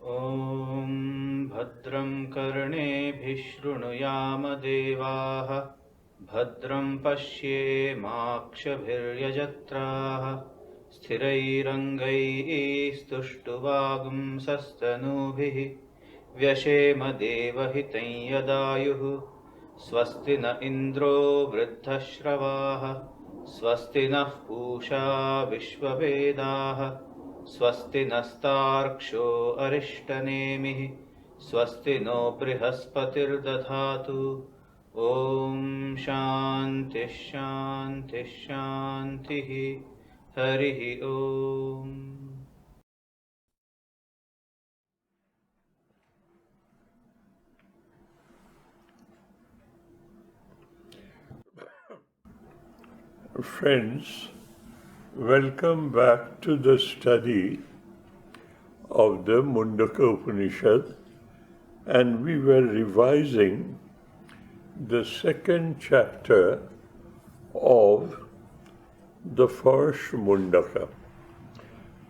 ॐ भद्रं कर्णेभिः शृणुयाम देवाः भद्रं पश्येमाक्षभिर्यजत्राः स्थिरैरङ्गैस्तुष्टुवागुंसस्तनूभिः व्यशेम देवहितं यदायुः स्वस्ति न इन्द्रो वृद्धश्रवाः स्वस्ति नः पूषा विश्ववेदाः स्वस्ति नस्तार्क्ष्यो अरिष्टनेमिः स्वस्ति नो बृहस्पतिर्दधातु ॐ शान्तिः शान्तिः शान्तिः हरिः ॐ। Friends, welcome back to the study of the Mundaka Upanishad, and we were revising the second chapter of the first Mundaka.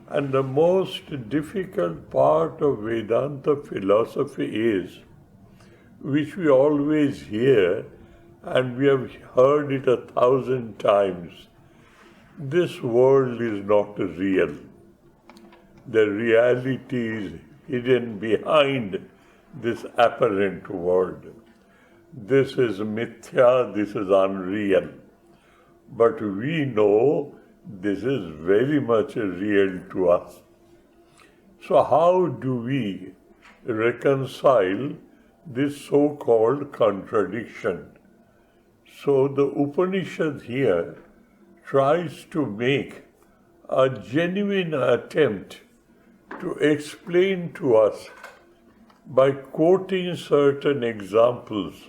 And the most difficult part of Vedanta philosophy is, which we always hear, and we have heard it 1,000 times, this world is not real. The reality is hidden behind this apparent world. This is mithya, this is unreal. But we know this is very much real to us. So how do we reconcile this so-called contradiction? So the Upanishad here tries to make a genuine attempt to explain to us by quoting certain examples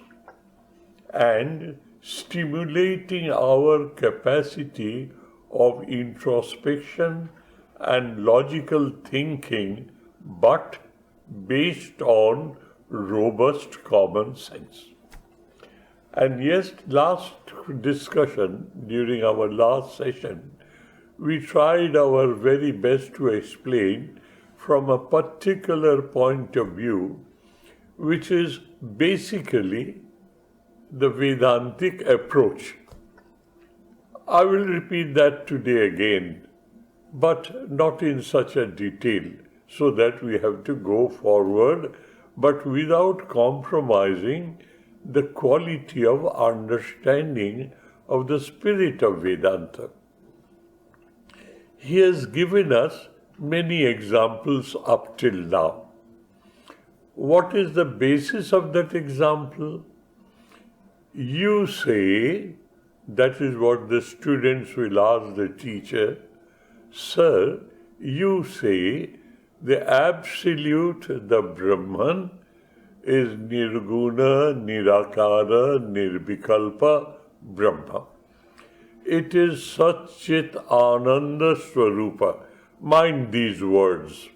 and stimulating our capacity of introspection and logical thinking, but based on robust common sense. And yes, last discussion, during our last session, we tried our very best to explain from a particular point of view, which is basically the Vedantic approach. I will repeat that today again, but not in such a detail, so that we have to go forward, but without compromising the quality of understanding of the spirit of Vedanta. He has given us many examples up till now. What is the basis of that example? You say, that is what the students will ask the teacher, "Sir, you say the absolute, the Brahman, is Nirguna, Nirakara, Nirvikalpa Brahma. It is Satchit Ananda Swarupa." Mind these words.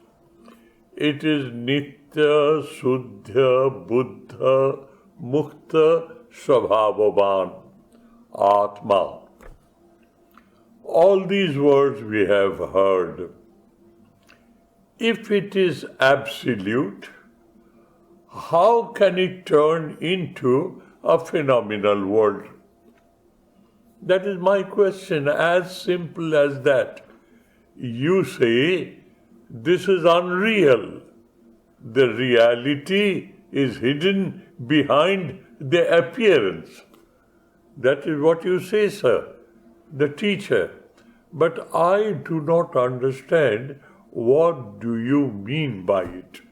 It is Nitya, Suddha, Buddha, Mukta, Svabhavavan, Atma. All these words we have heard. If it is absolute, how can it turn into a phenomenal world? That is my question, as simple as that. You say, this is unreal. The reality is hidden behind the appearance. That is what you say, sir, the teacher. But I do not understand, what do you mean by it?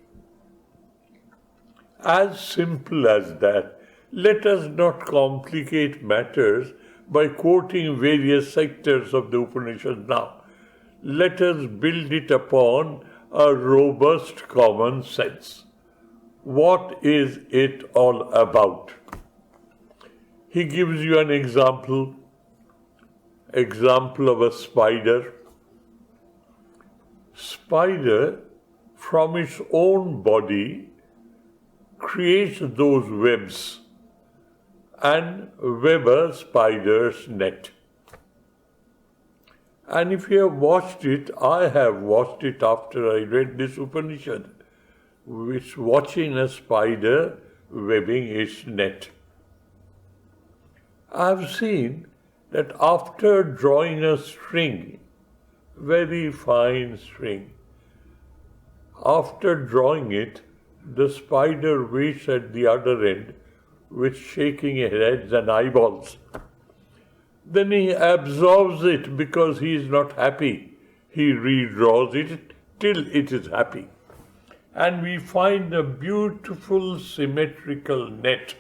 As simple as that. Let us not complicate matters by quoting various sectors of the Upanishad now. Let us build it upon a robust common sense. What is it all about? He gives you an example of a spider. Spider, from its own body, creates those webs and weave a spider's net. And if you have watched it, I have watched it after I read this Upanishad. which watching a spider webbing its net. I've seen that after drawing a string, very fine string, after drawing it, the spider waits at the other end with shaking heads and eyeballs. Then he absorbs it because he is not happy. He redraws it till it is happy. And we find a beautiful symmetrical net.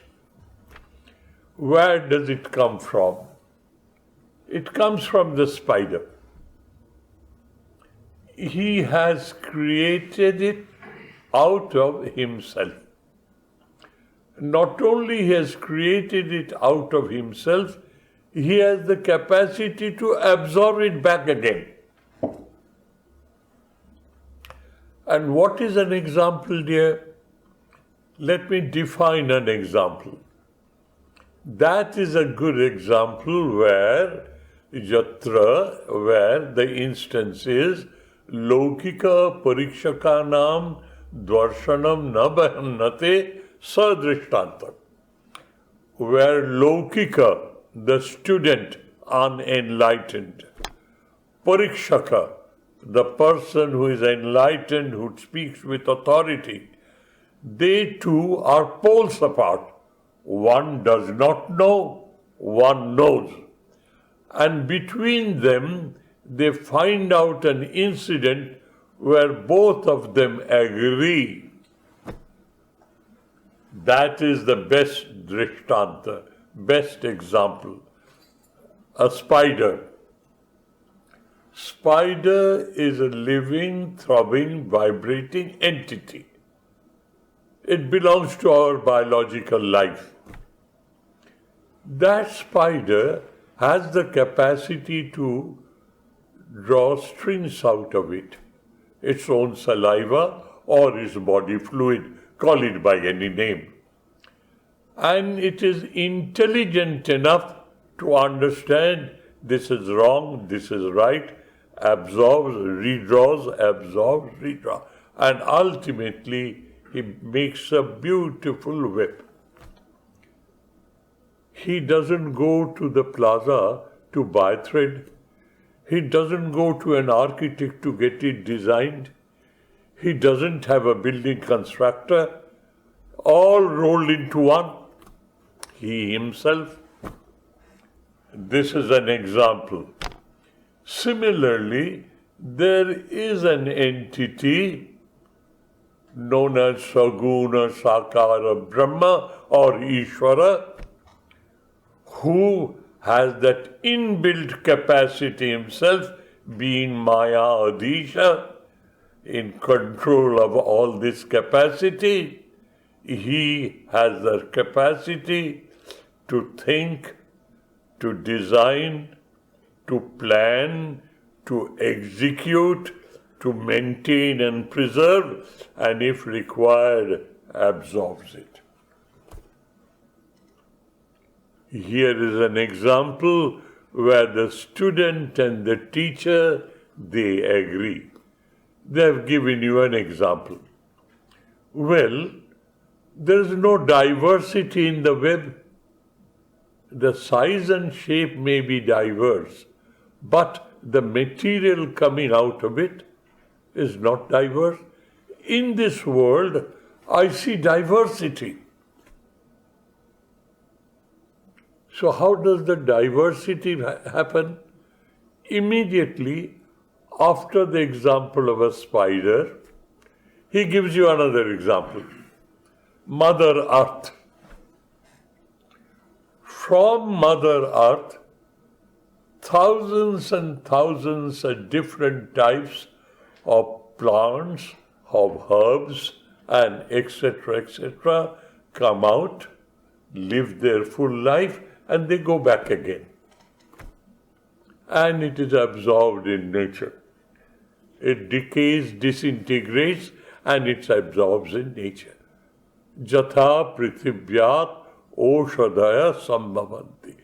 Where does it come from? It comes from the spider. He has created it out of himself. Not only he has created it out of himself, he has the capacity to absorb it back again. And what is an example, dear? Let me define an example. That is a good example where the instance is Lokika Parikshakanam Dvarshanam na bahannate sadrishtanta. Where Lokika, the student, unenlightened, Parikshaka, the person who is enlightened, who speaks with authority, they two are poles apart. One does not know, one knows. And between them, they find out an incident where both of them agree. That is the best drishtanta, best example. A spider. Spider is a living, throbbing, vibrating entity. It belongs to our biological life. That spider has the capacity to draw strings out of it, its own saliva or its body fluid, call it by any name. And it is intelligent enough to understand this is wrong, this is right, absorbs, redraws, absorbs, redraws. And ultimately, he makes a beautiful web. He doesn't go to the plaza to buy thread. He doesn't go to an architect to get it designed. He doesn't have a building constructor. All rolled into one. He himself. This is an example. Similarly, there is an entity known as Saguna Sakara Brahma or Ishvara, who has that inbuilt capacity himself, being Maya Adisha, in control of all this capacity. He has the capacity to think, to design, to plan, to execute, to maintain and preserve, and if required, absorbs it. Here is an example where the student and the teacher, they agree. They have given you an example. Well, there is no diversity in the web. The size and shape may be diverse, but the material coming out of it is not diverse. In this world, I see diversity. So how does the diversity happen? Immediately after the example of a spider, he gives you another example. Mother Earth. From Mother Earth, thousands and thousands of different types of plants, of herbs, and etc., come out, live their full life, and they go back again. And it is absorbed in nature. It decays, disintegrates, and it absorbs in nature. Jatha prithibhyat oshadaya sambhavanti.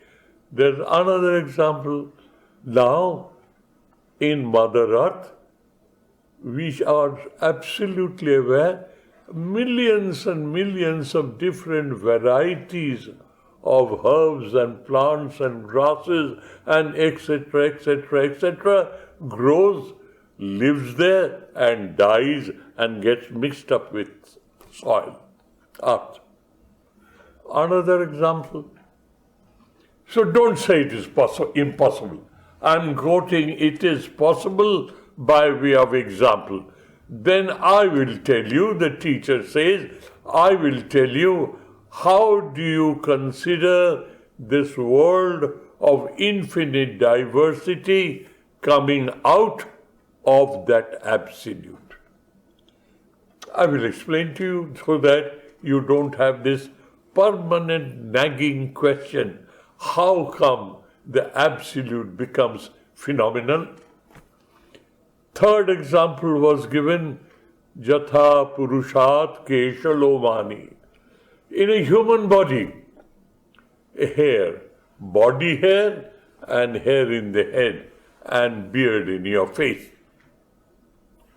There's another example. Now, in Mother Earth, we are absolutely aware millions and millions of different varieties of herbs and plants and grasses and etc., etc., etc., grows, lives there and dies and gets mixed up with soil, earth. Another example. So don't say it is impossible. I'm quoting it is possible by way of example. Then I will tell you, the teacher says, I will tell you, how do you consider this world of infinite diversity coming out of that absolute? I will explain to you so that you don't have this permanent nagging question, how come the absolute becomes phenomenal? Third example was given, Jatha Purushat Keshalomani. In a human body, a hair, body hair and hair in the head and beard in your face,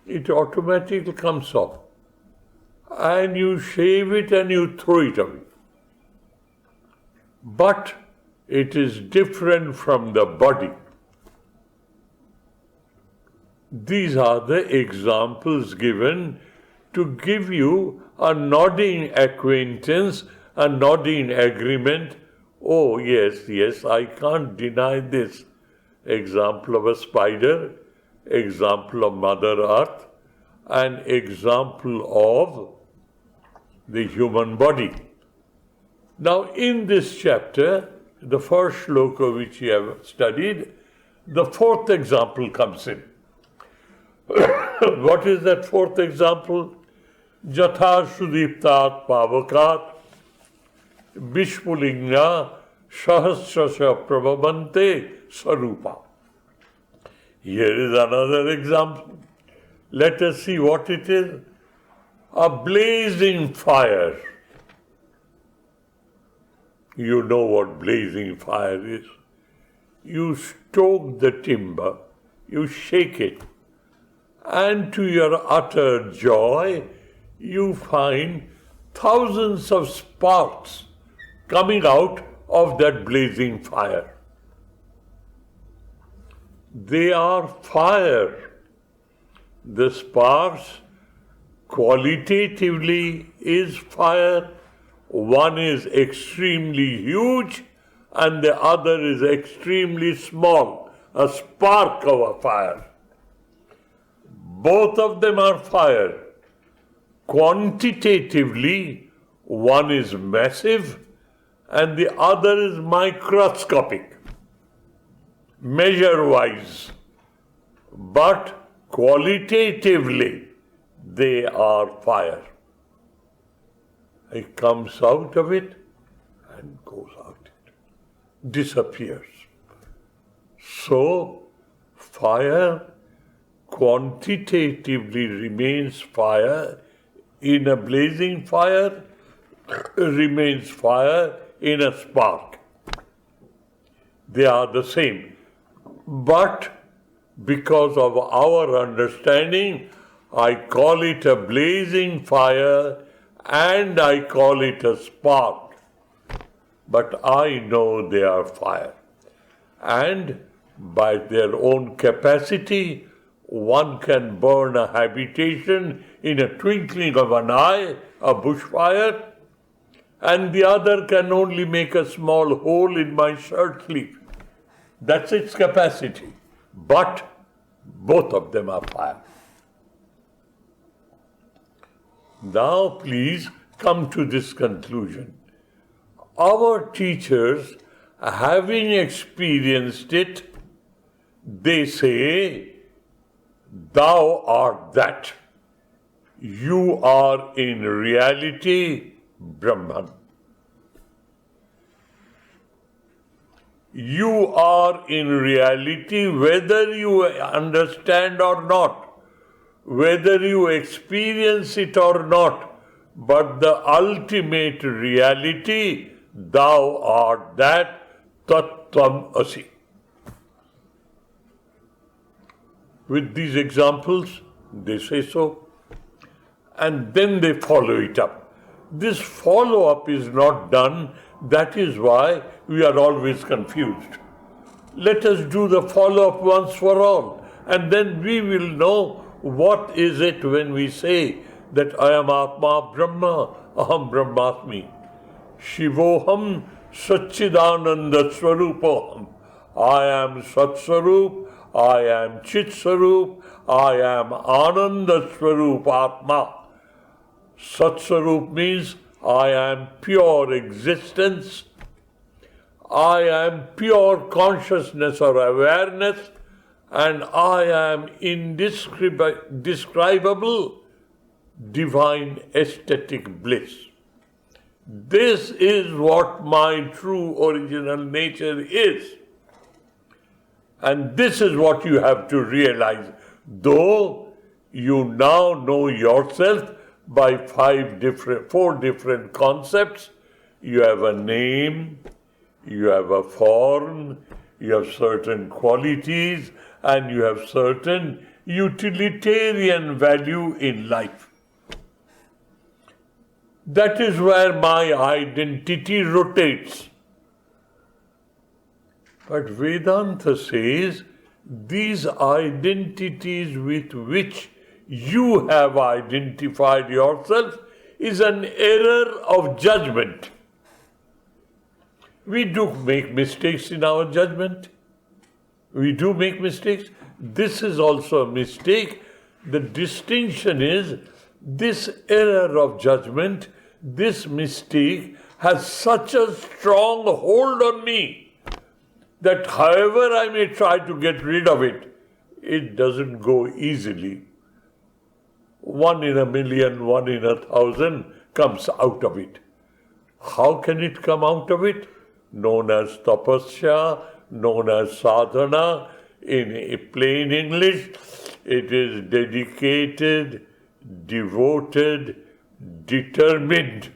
it automatically comes off. And you shave it and you throw it away. But it is different from the body. These are the examples given to give you a nodding acquaintance, a nodding agreement. Oh, yes, I can't deny this. Example of a spider, example of Mother Earth, and example of the human body. Now, in this chapter, the first shloka which we have studied, the fourth example comes in. What is that fourth example? Jatha Sudiptat Pavakat Vishpulingna Sahasrasya Prabhavante Sarupa. Here is another example. Let us see what it is. A blazing fire. You know what blazing fire is. You stoke the timber, you shake it, and to your utter joy, you find thousands of sparks coming out of that blazing fire. They are fire. The sparks qualitatively is fire. One is extremely huge and the other is extremely small, a spark of a fire. Both of them are fire. Quantitatively, one is massive and the other is microscopic, measure-wise. But qualitatively, they are fire. It comes out of it and goes out, disappears. So, fire quantitatively remains fire in a blazing fire, remains fire in a spark. They are the same. But because of our understanding, I call it a blazing fire and I call it a spark. But I know they are fire. And by their own capacity, one can burn a habitation in a twinkling of an eye, a bushfire, and the other can only make a small hole in my shirt sleeve. That's its capacity. But both of them are fire. Now please come to this conclusion. Our teachers, having experienced it, they say, thou art that. You are in reality Brahman. You are in reality whether you understand or not, whether you experience it or not, but the ultimate reality, thou art that, Tattvam Asi. With these examples, they say so. and then they follow it up. This follow-up is not done. That is why we are always confused. Let us do the follow-up once for all, and then we will know what is it when we say that I am Atma Brahma, Aham Brahmasmi. Shivoham Satchidananda Swarupoham. I am Sat Swarup, I am Chit Swarup, I am Ananda Swarup Atma. Sat Swarup means I am pure existence, I am pure consciousness or awareness, and I am indescribable divine aesthetic bliss. This is what my true original nature is. And this is what you have to realize. Though you now know yourself by four different concepts, you have a name, you have a form, you have certain qualities, and you have certain utilitarian value in life. That is where my identity rotates. But Vedanta says these identities with which you have identified yourself is an error of judgment. We do make mistakes in our judgment. We do make mistakes. This is also a mistake. The distinction is this error of judgment, this mistake has such a strong hold on me that however I may try to get rid of it, it doesn't go easily. 1 in a million, 1 in 1,000 comes out of it. How can it come out of it? Known as tapasya, known as sadhana. In plain English, it is dedicated, devoted, determined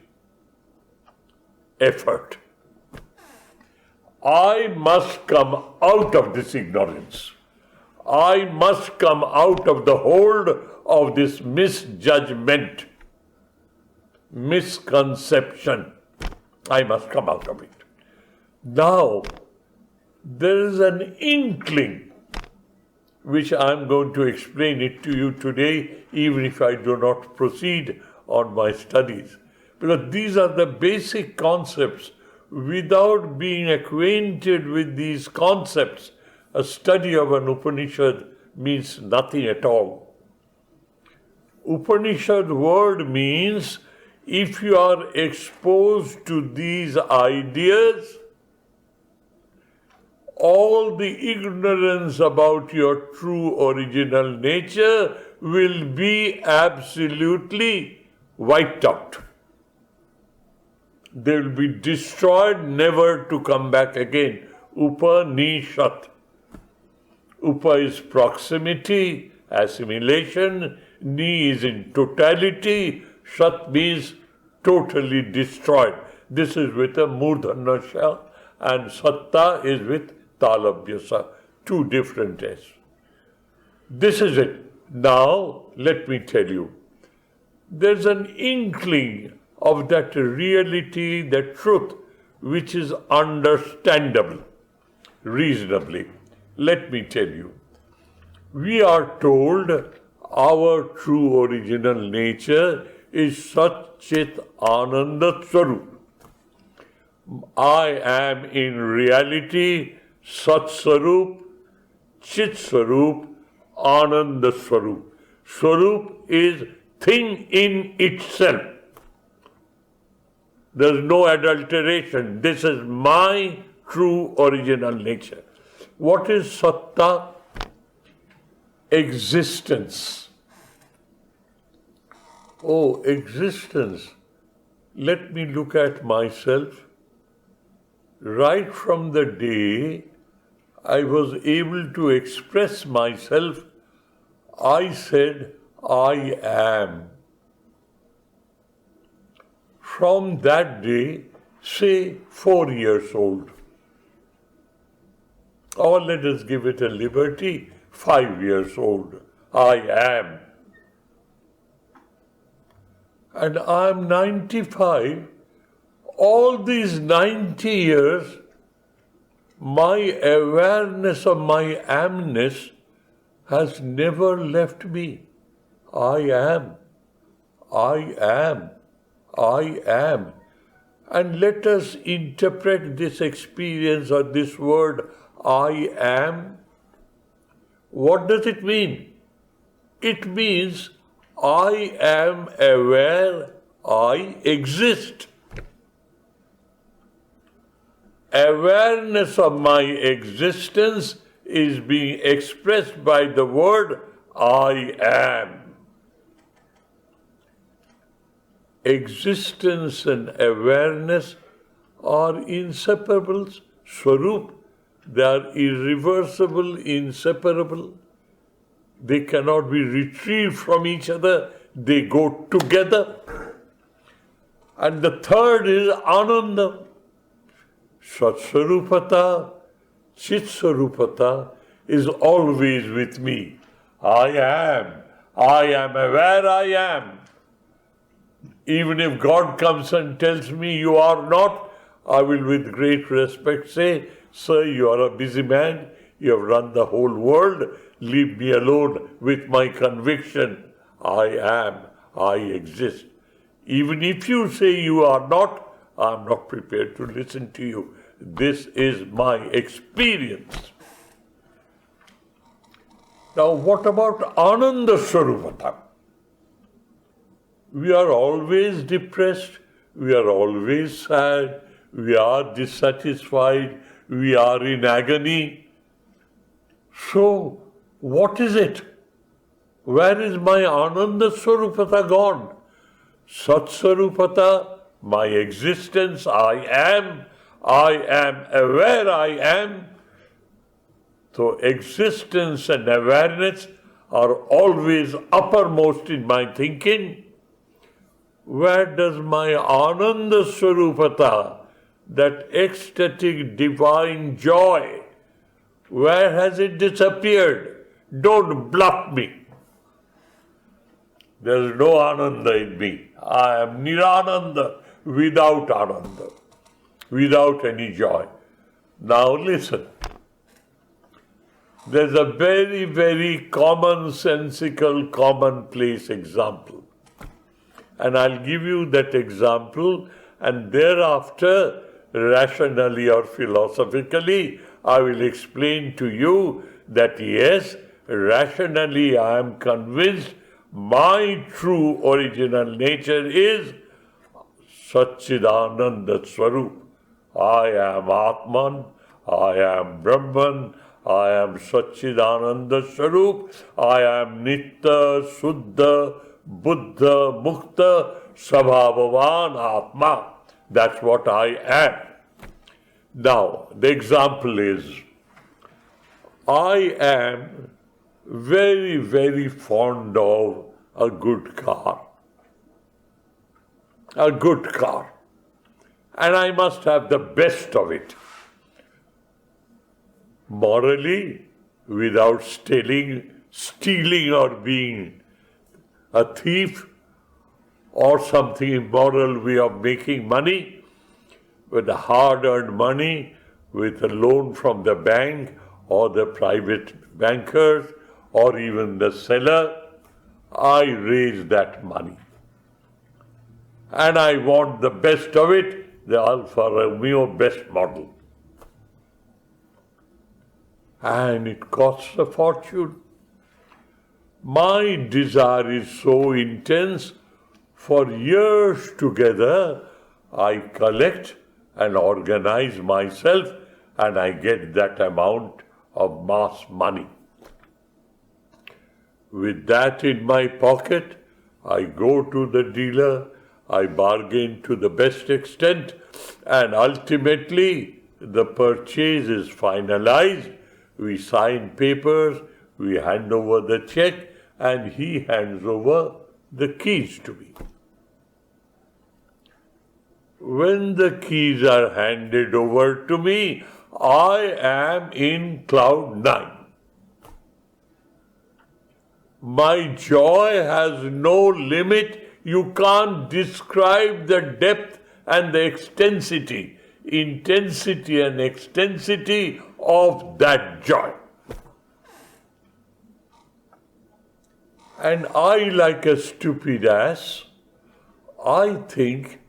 effort. I must come out of this ignorance. I must come out of the hold of this misjudgment, misconception. I must come out of it. Now, there is an inkling, which I am going to explain it to you today, even if I do not proceed on my studies. Because these are the basic concepts. Without being acquainted with these concepts, a study of an Upanishad means nothing at all. Upanishad word means if you are exposed to these ideas, all the ignorance about your true original nature will be absolutely wiped out. They will be destroyed, never to come back again. Upanishad. Upa is proximity, assimilation. Ni is in totality. Shat means totally destroyed. This is with a murdhana sha, and satta is with talabhyasa. Two different S. This is it. Now, let me tell you. There's an inkling of that reality, that truth, which is understandable, reasonably. Let me tell you. We are told our true original nature is Sat Chit Ananda Swarup. I am in reality Sat Swarup, Chit Swarup, Ananda Swarup. Swarup is thing in itself. There is no adulteration. This is my true original nature. What is satta? Existence. Oh, existence. Let me look at myself. Right from the day I was able to express myself, I said, I am. From that day, say 4 years old, or let us give it a liberty, 5 years old, I am. and I'm 95, all these 90 years, my awareness of my amness has never left me. I am, I am, I am. And let us interpret this experience or this word, I am. What does it mean? It means I am aware I exist. Awareness of my existence is being expressed by the word I am. Existence and awareness are inseparable. Swarup, they are irreversible, inseparable. They cannot be retrieved from each other. They go together. And the third is Ananda. Satswarupata, Chitswarupata is always with me. I am aware I am. Even if God comes and tells me you are not, I will with great respect say, sir, you are a busy man, you have run the whole world, leave me alone with my conviction. I am, I exist. Even if you say you are not, I am not prepared to listen to you. This is my experience. Now, what about Ananda Swarupata? We are always depressed, we are always sad, we are dissatisfied, we are in agony. So, what is it? Where is my Ananda Swarupata gone? Satswarupata, my existence, I am aware I am. So existence and awareness are always uppermost in my thinking. Where does my Ananda Swarupata, that ecstatic divine joy, where has it disappeared? Don't bluff me. There is no Ananda in me. I am Nirananda, without Ananda, without any joy. Now listen. There's a very, very commonsensical, commonplace example. And I'll give you that example, and thereafter, rationally or philosophically, I will explain to you that yes, rationally I am convinced my true original nature is Satchidananda Swarup. I am Atman, I am Brahman, I am Satchidananda Swarup, I am Nitya, Suddha, Buddha, Mukta, Sabhavavan, Atma. That's what I am. Now, the example is, I am very, very fond of a good car. A good car. And I must have the best of it. Morally, without stealing or being a thief or something immoral way of making money, with the hard-earned money, with a loan from the bank or the private bankers or even the seller, I raise that money. And I want the best of it, the Alfa Romeo best model. And it costs a fortune. My desire is so intense, for years together, I collect and organize myself, and I get that amount of mass money. With that in my pocket, I go to the dealer, I bargain to the best extent, and ultimately the purchase is finalized. We sign papers, we hand over the check, and he hands over the keys to me. When the keys are handed over to me, I am in cloud 9. My joy has no limit You can't describe the depth and the intensity and extensity of that joy. And I, like a stupid ass, I think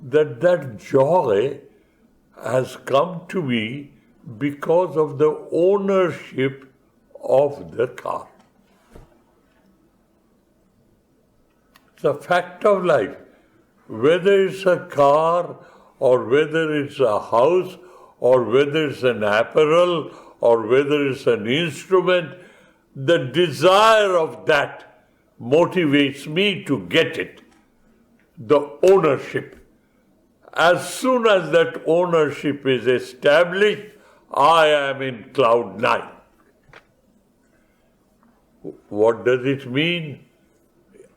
that joy has come to me because of the ownership of the car. It's a fact of life. Whether it's a car, or whether it's a house, or whether it's an apparel, or whether it's an instrument, the desire of that motivates me to get it. The ownership. As soon as that ownership is established, I am in cloud 9. What does it mean?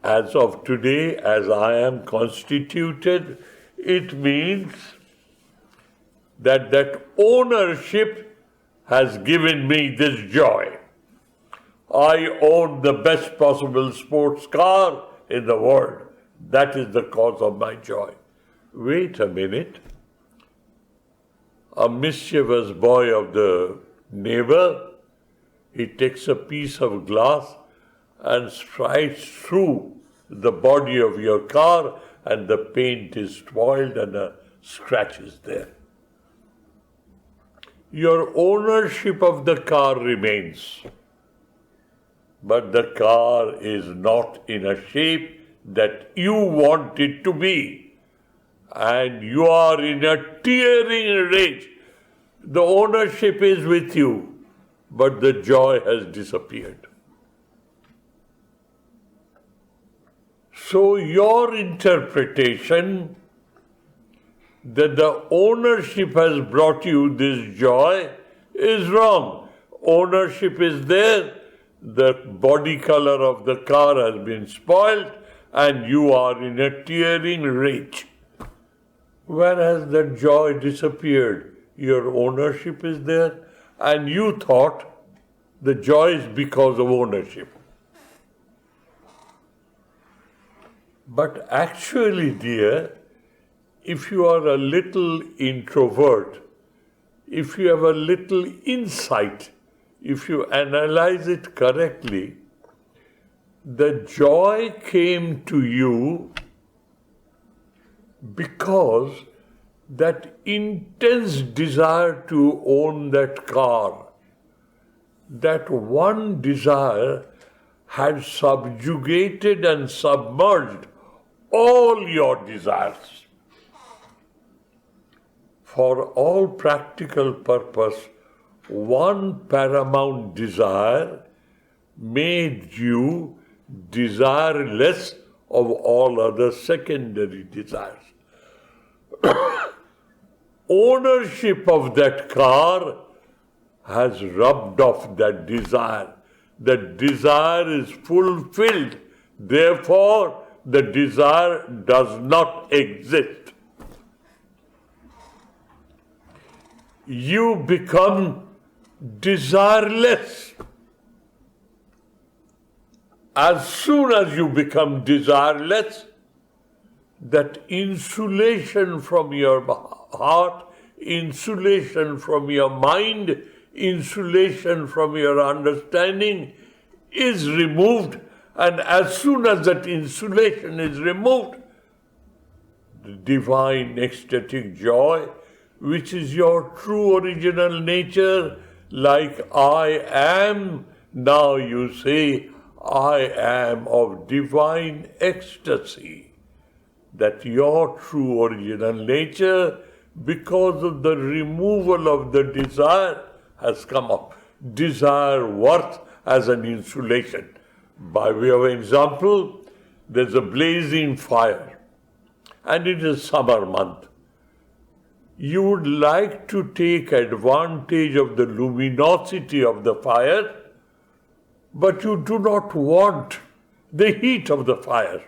As of today, as I am constituted, it means that ownership has given me this joy. I own the best possible sports car in the world. That is the cause of my joy. Wait a minute. A mischievous boy of the neighbor, he takes a piece of glass and strikes through the body of your car, and the paint is spoiled and a scratch is there. Your ownership of the car remains, but the car is not in a shape that you want it to be, and you are in a tearing rage. The ownership is with you, but the joy has disappeared. So your interpretation that the ownership has brought you this joy is wrong. Ownership is there, the body color of the car has been spoiled, and you are in a tearing rage. Where has that joy disappeared? Your ownership is there, and you thought the joy is because of ownership. But actually, dear, if you are a little introvert, if you have a little insight, if you analyze it correctly, the joy came to you because that intense desire to own that car, that one desire had subjugated and submerged all your desires. For all practical purpose, one paramount desire made you desireless of all other secondary desires. Ownership of that car has rubbed off that desire. That desire is fulfilled. Therefore, the desire does not exist. You become desireless. As soon as you become desireless, that insulation from your heart, insulation from your mind, insulation from your understanding is removed, and as soon as that insulation is removed, the divine ecstatic joy, which is your true original nature, like I am, now you say, I am of divine ecstasy. That your true original nature, because of the removal of the desire, has come up. Desire works as an insulation. By way of example, there's a blazing fire, and it is summer month. You would like to take advantage of the luminosity of the fire, but you do not want the heat of the fire.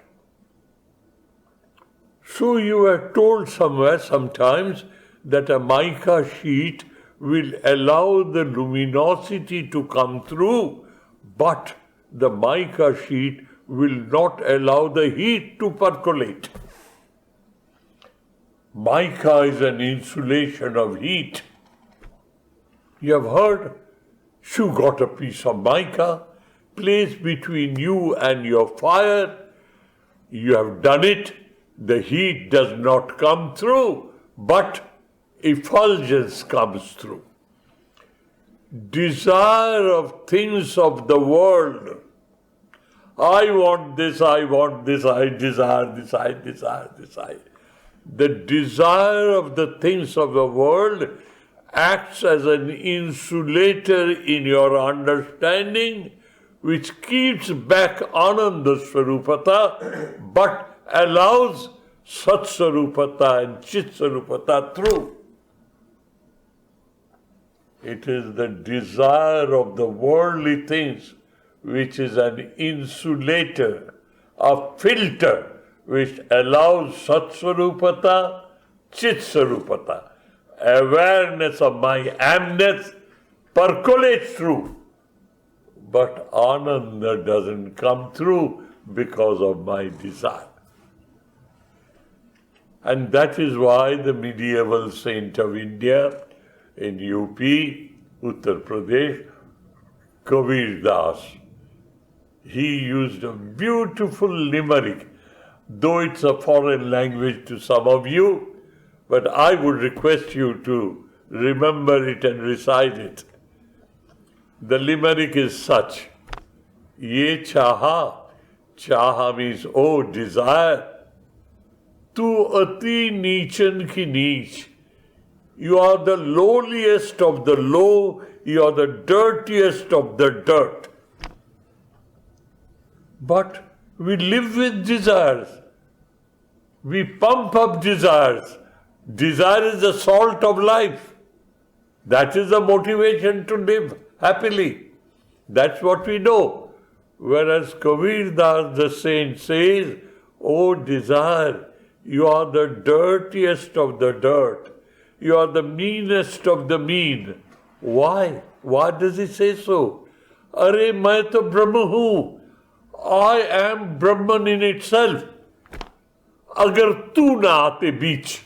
So you are told somewhere sometimes that a mica sheet will allow the luminosity to come through, but the mica sheet will not allow the heat to percolate. Mica is an insulation of heat. You have heard, you got a piece of mica placed between you and your fire. You have done it. The heat does not come through, but effulgence comes through. Desire of things of the world. I want this, I want this, I desire this, I desire this, The desire of the things of the world acts as an insulator in your understanding, which keeps back Ananda Swarupata, but allows Sat Swarupata and Chit Swarupata through. It is the desire of the worldly things which is an insulator, a filter, which allows Sat Swarupata, Chit Swarupata. Awareness of my amness percolates through, but Ananda doesn't come through because of my desire. And that is why the medieval saint of India in UP, Uttar Pradesh, Kabir Das, he used a beautiful limerick, though it's a foreign language to some of you, but I would request you to remember it and recite it. The limerick is such: Ye chaha, chaha means, oh desire, tu ati neechan ki neech. You are the lowliest of the low, you are the dirtiest of the dirt. But we live with desires. We pump up desires. Desire is the salt of life. That is the motivation to live happily. That's what we know. Whereas Kabir Das the saint says, oh desire, you are the dirtiest of the dirt. You are the meanest of the mean. Why? Why does he say so? Arey, main to Brahma hu. I am Brahman in itself. Agar tu na aate beech.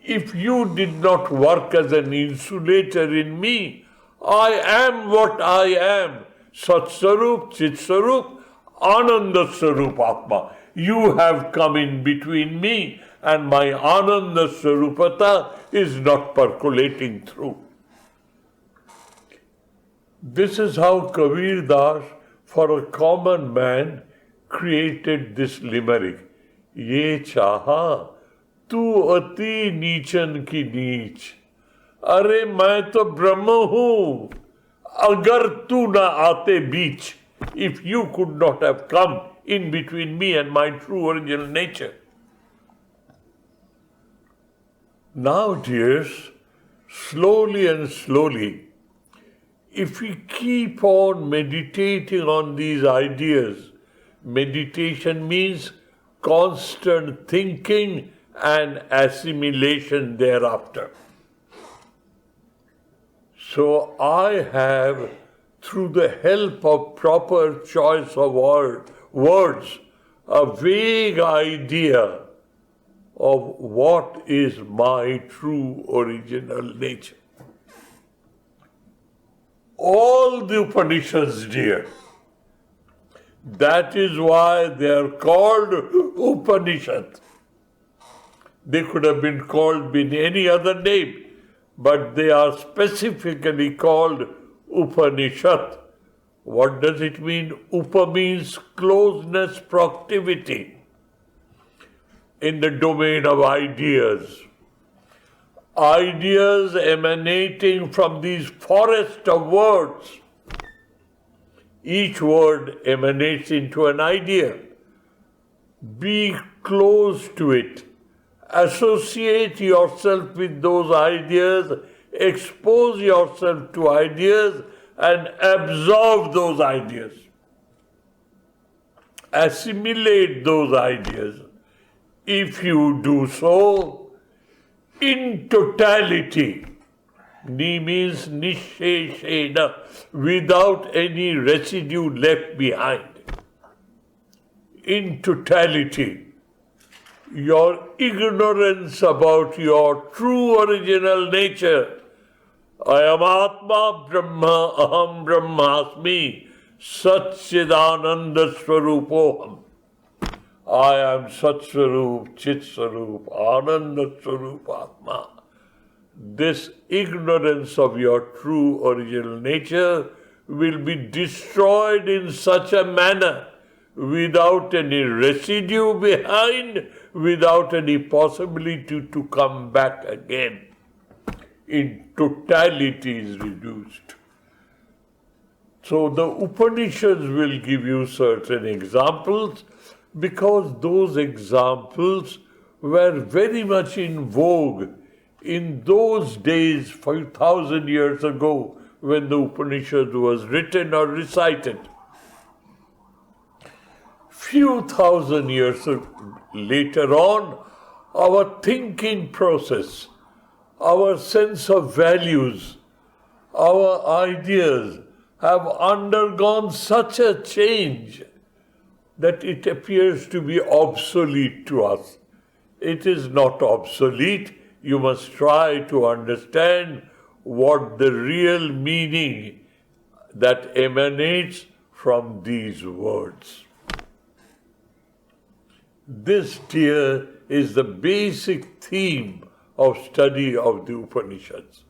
If you did not work as an insulator in me, I am what I am. Sat Swarup, Chit Swarup, Ananda Swarup Atma. You have come in between me and my Ananda Swarupata is not percolating through. This is how Kabir Das, for a common man, created this limerick. Ye chaha, tu ati neechan ki neech. Arey, main to Brahma hu. Agar tu na aate beech. If you could not have come in between me and my true original nature. Now, dears, slowly and slowly, if we keep on meditating on these ideas, meditation means constant thinking and assimilation thereafter. So I have, through the help of proper choice of words, a vague idea of what is my true original nature. All the Upanishads, dear, that is why they are called Upanishad. They could have been called by any other name, but they are specifically called Upanishad. What does it mean? Upa means closeness, proximity in the domain of ideas. Ideas emanating from these forest of words. Each word emanates into an idea. Be close to it. Associate yourself with those ideas. Expose yourself to ideas and absorb those ideas. Assimilate those ideas. If you do so, in totality, ni means nisheshena, without any residue left behind. in totality, your ignorance about your true original nature. I am Atma Brahma, Aham Brahmasmi, Satchidananda Swarupoham. I am Sat Swarup, Chit Swarup, Ananda Swarup Atma. This ignorance of your true original nature will be destroyed in such a manner, without any residue behind, without any possibility to come back again. In totality is reduced. So the Upanishads will give you certain examples, because those examples were very much in vogue in those days, 5,000 years ago, when the Upanishad was written or recited. Few thousand years later on, our thinking process, our sense of values, our ideas have undergone such a change that it appears to be obsolete to us. It is not obsolete. You must try to understand what the real meaning that emanates from these words. This, dear, is the basic theme of study of the Upanishads.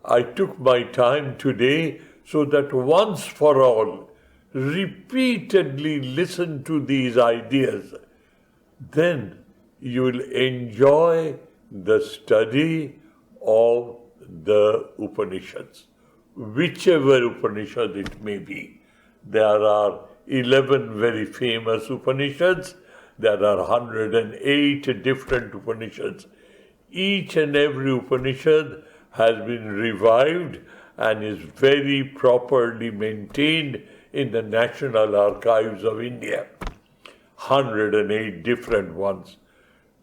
I took my time today so that once for all, repeatedly listen to these ideas. Then you will enjoy the study of the Upanishads, whichever Upanishad it may be. There are 11 very famous Upanishads. There are 108 different Upanishads. Each and every Upanishad has been revived and is very properly maintained in the National Archives of India. 108 different ones.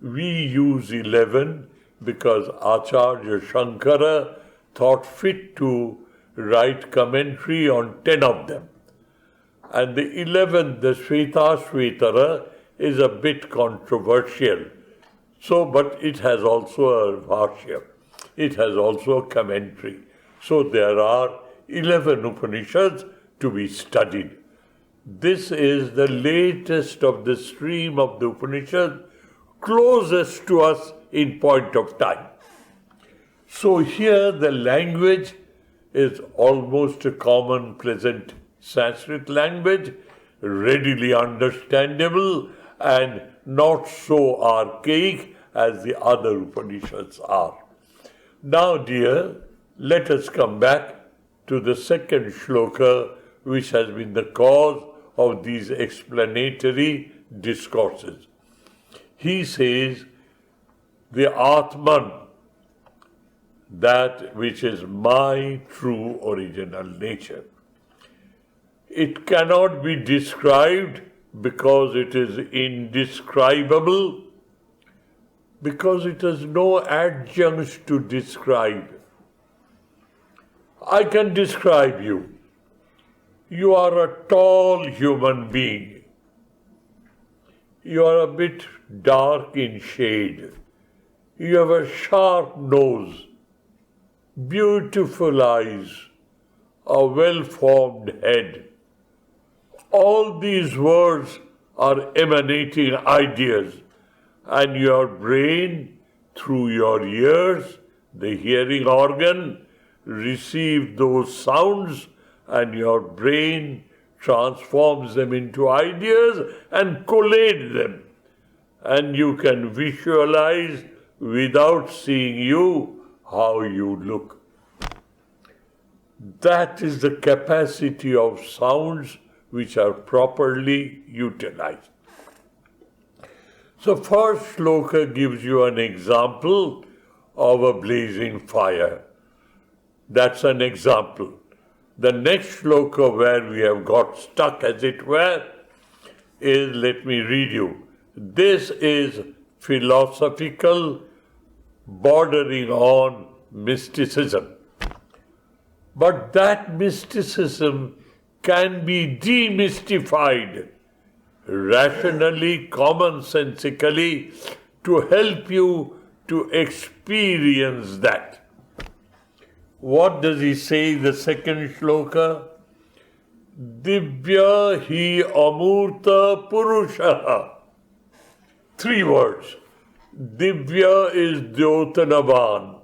We use 11 because Acharya Shankara thought fit to write commentary on 10 of them. And the 11th, the Shvetashvetara, is a bit controversial. So, but it has also a bhashya. It has also a commentary. So there are 11 Upanishads to be studied. This is the latest of the stream of the Upanishad, closest to us in point of time. So here the language is almost a common, pleasant Sanskrit language, readily understandable and not so archaic as the other Upanishads are. Now, dear, let us come back to the second shloka, which has been the cause of these explanatory discourses. He says, the Atman, that which is my true original nature. It cannot be described because it is indescribable, because it has no adjuncts to describe. I can describe you. You are a tall human being. You are a bit dark in shade. You have a sharp nose, beautiful eyes, a well-formed head. All these words are emanating ideas, and your brain, through your ears, the hearing organ, receives those sounds, and your brain transforms them into ideas and collates them. And you can visualize without seeing you how you look. That is the capacity of sounds which are properly utilized. So first shloka gives you an example of a blazing fire. That's an example. The next shloka where we have got stuck, as it were, is, let me read you. This is philosophical, bordering on mysticism. But that mysticism can be demystified rationally, commonsensically, to help you to experience that. What does he say in the second shloka? Divya hi amurta purusha. 3 words. Divya is Dyotanavan,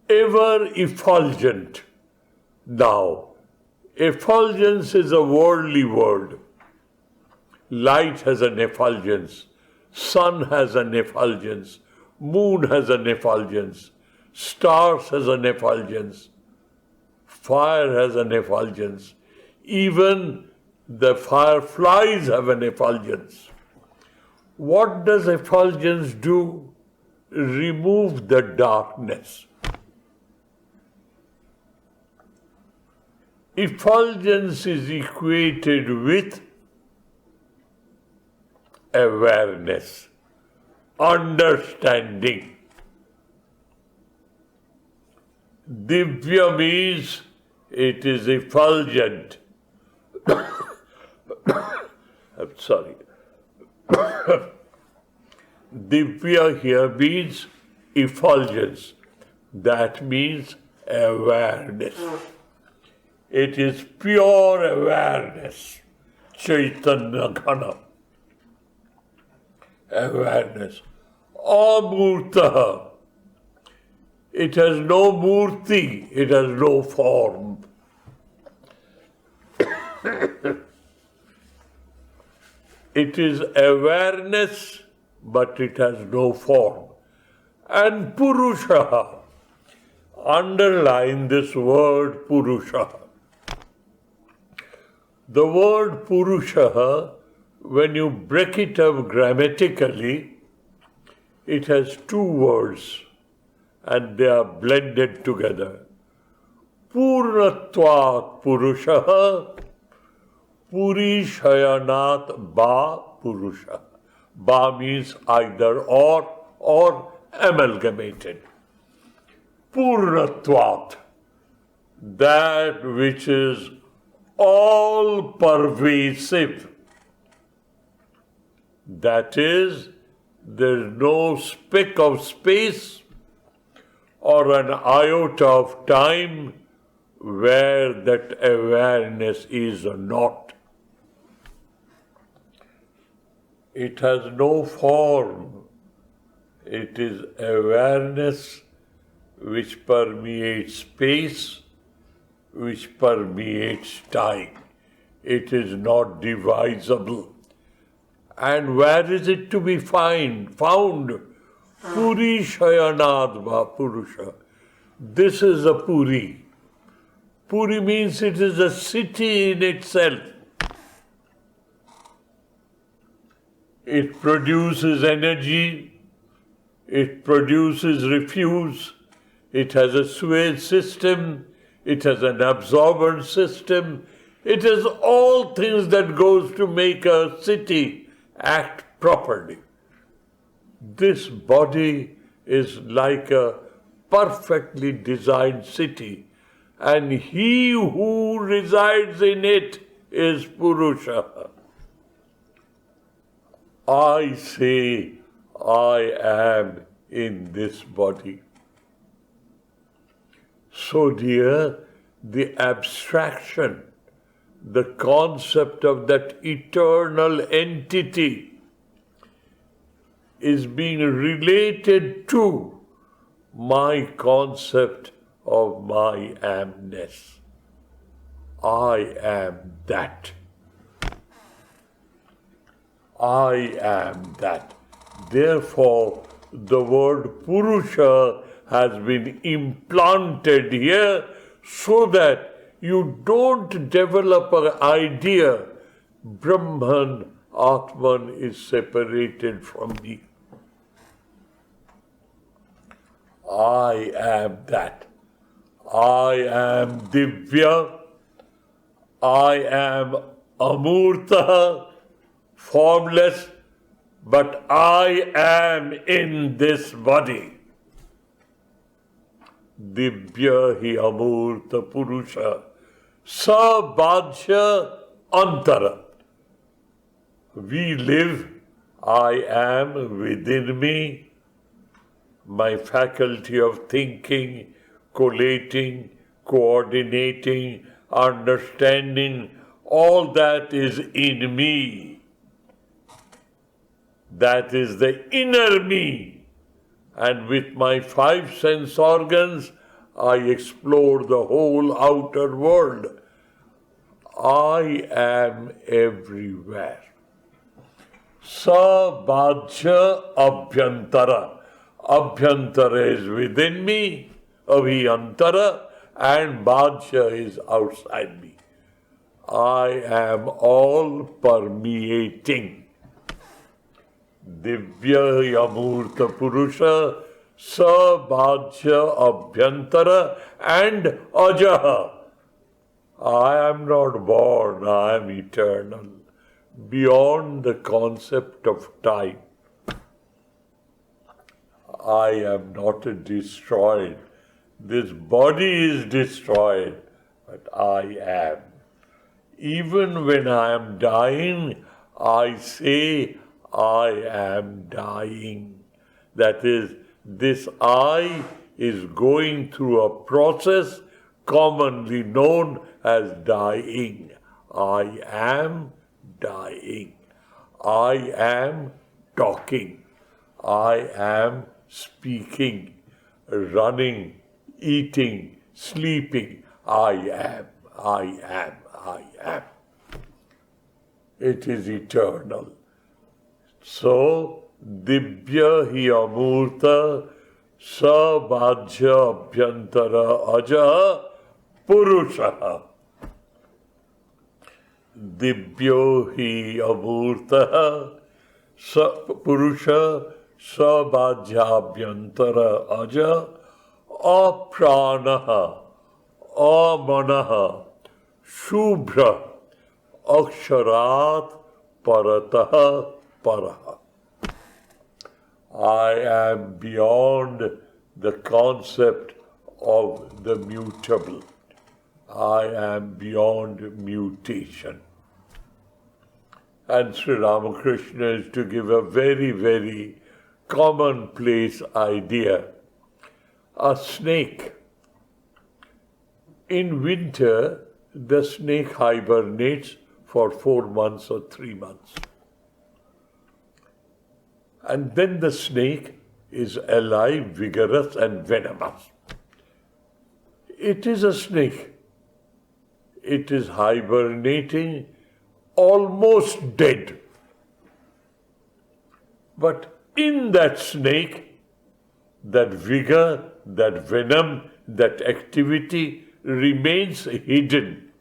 ever effulgent. Now, effulgence is a worldly word. Light has an effulgence, sun has an effulgence, moon has an effulgence, stars has an effulgence, fire has an effulgence, even the fireflies have an effulgence. What does effulgence do? Remove the darkness. Effulgence is equated with awareness, understanding. Divya means it is effulgent. I'm sorry. Divya here means effulgence. That means awareness. It is pure awareness. Chaitanya Ghana. Awareness. Amurta. It has no murti. It has no form. It is awareness, but it has no form. And Purusha. Underline this word Purusha. The word Purusha, when you break it up grammatically, it has 2 words and they are blended together. Purnatvat Purusha, Purishayanat Ba Purusha. Ba means either or amalgamated. Purnatvat, that which is all pervasive. That is, there is no speck of space or an iota of time where that awareness is not. It has no form. It is awareness which permeates space, which permeates time. It is not divisible. And where is it to be found? Puri Shayanadva Purusha. This is a Puri. Puri means it is a city in itself. It produces energy, it produces refuse, it has a sewage system, it has an absorbent system, it has all things that goes to make a city act properly. This body is like a perfectly designed city, and he who resides in it is Purusha. I say, I am in this body. So dear, the abstraction, the concept of that eternal entity is being related to my concept of my amness. I am that. I am that. Therefore, the word Purusha has been implanted here so that you don't develop an idea Brahman, Atman is separated from me. I am that. I am Divya. I am Amurta, formless, but I am in this body. Divya hi Amurta Purusha. Sabhajya Antara. We live, I am within me, my faculty of thinking, collating, coordinating, understanding, all that is in me. That is the inner me. And with my 5 sense organs, I explore the whole outer world. I am everywhere. Sabhajya abhyantara. Abhyantara is within me, abhyantara, and bhajya is outside me. I am all permeating. Divya Yamurta Purusa, Sabhajya abhyantara, and ajaha. I am not born, I am eternal, beyond the concept of time. I am not destroyed. This body is destroyed, but I am. Even when I am dying, I say, I am dying. That is, this I is going through a process commonly known as dying. I am dying. I am talking. I am speaking, running, eating, sleeping. I am, I am, I am. It is eternal. So, Dibya hi amurta sabhajya abhyantara aja Purusa. Dibyo hi amurta Purusa sabhajyabhyantara aja apranaha amanaha shubhra aksharat parataha paraha. I am beyond the concept of the mutable. I am beyond mutation. And Sri Ramakrishna is to give a very, very commonplace idea. A snake. In winter, the snake hibernates for 4 months or 3 months. And then the snake is alive, vigorous, and venomous. It is a snake. It is hibernating, almost dead. But in that snake, that vigor, that venom, that activity remains hidden.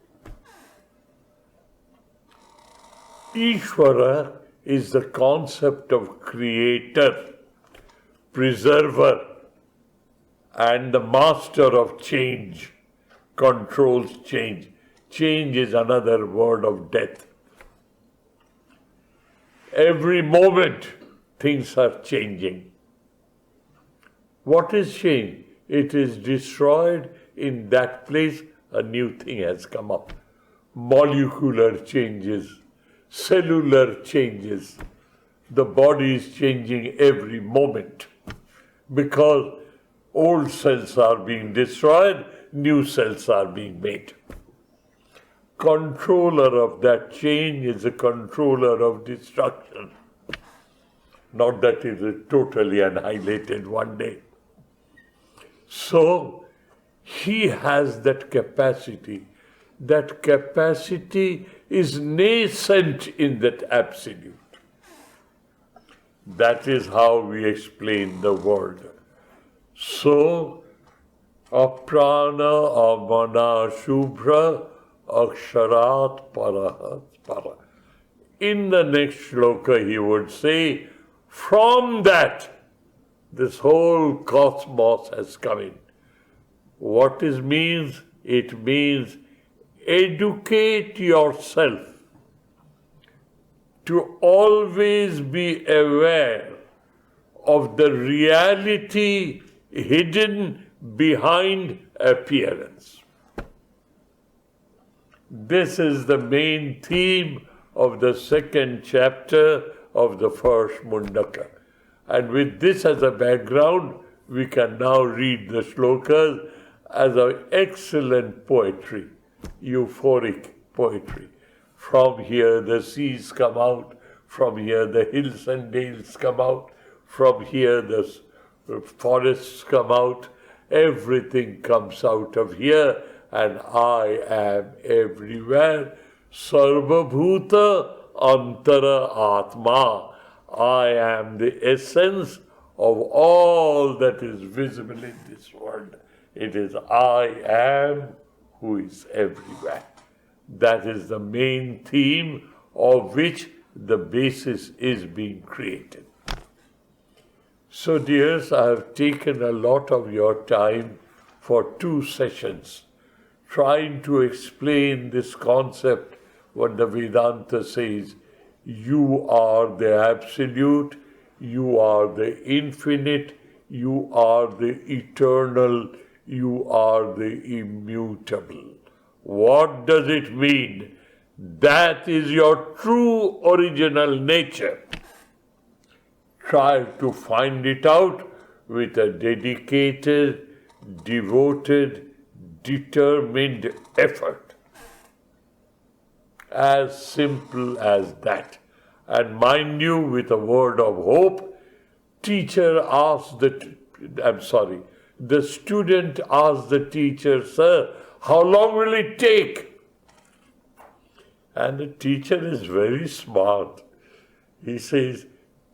Ishvara is the concept of creator, preserver, and the master of change, controls change. Change is another word of death. Every moment, things are changing. What is change? It is destroyed. In that place, a new thing has come up. Molecular changes, cellular changes. The body is changing every moment because old cells are being destroyed, new cells are being made. Controller of that change is a controller of destruction. Not that it is totally annihilated one day. So, he has that capacity. That capacity is nascent in that absolute. That is how we explain the world. So, aprana amana shubhra aksharat parahat para. In the next shloka he would say, from that, this whole cosmos has come in. What it means? It means educate yourself to always be aware of the reality hidden behind appearance. This is the main theme of the second chapter of the first Mundaka. And with this as a background, we can now read the shlokas as an excellent poetry, euphoric poetry. From here the seas come out, from here the hills and dales come out, from here the forests come out, everything comes out of here, and I am everywhere. Sarva Bhuta Antara Atma. I am the essence of all that is visible in this world. It is I am who is everywhere. That is the main theme of which the basis is being created. So, dears, I have taken a lot of your time for 2 sessions trying to explain this concept when the Vedanta says, you are the absolute, you are the infinite, you are the eternal, you are the immutable. What does it mean? That is your true original nature. Try to find it out with a dedicated, devoted, determined effort. As simple as that. And mind you, with a word of hope, the student asked the teacher, sir, how long will it take? And the teacher is very smart. He says,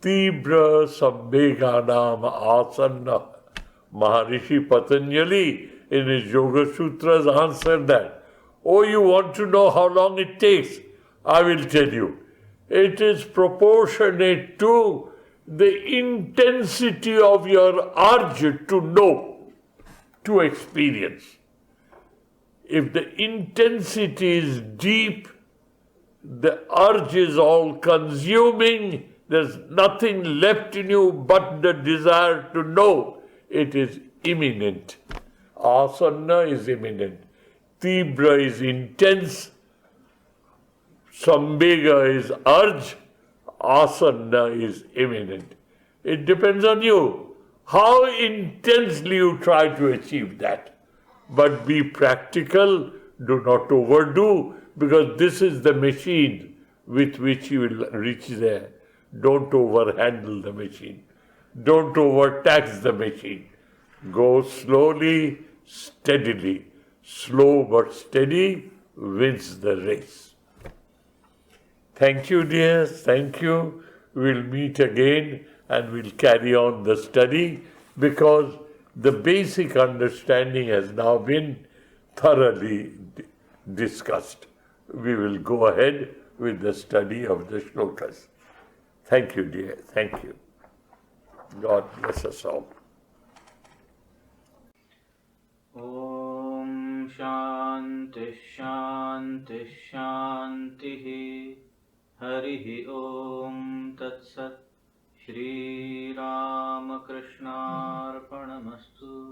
Tibra Sambheganam Asanna. Maharishi Patanjali in his Yoga Sutras answered that. Oh, you want to know how long it takes? I will tell you. It is proportionate to the intensity of your urge to know, to experience. If the intensity is deep, the urge is all consuming, there's nothing left in you but the desire to know, it is imminent. Asanna is imminent. Tibra is intense. Sambhega is urge. Asanna is imminent. It depends on you. How intensely you try to achieve that. But be practical, do not overdo, because this is the machine with which you will reach there. Don't overhandle the machine. Don't overtax the machine. Go slowly, steadily. Slow but steady wins the race. Thank you, dears. Thank you. We'll meet again and we'll carry on the study because the basic understanding has now been thoroughly discussed. We will go ahead with the study of the shlokas. Thank you, dear. Thank you. God bless us all. Om Shanti Shanti Shanti Harihi Om Tat Sat Shri Ramakrishna Arpanamastu.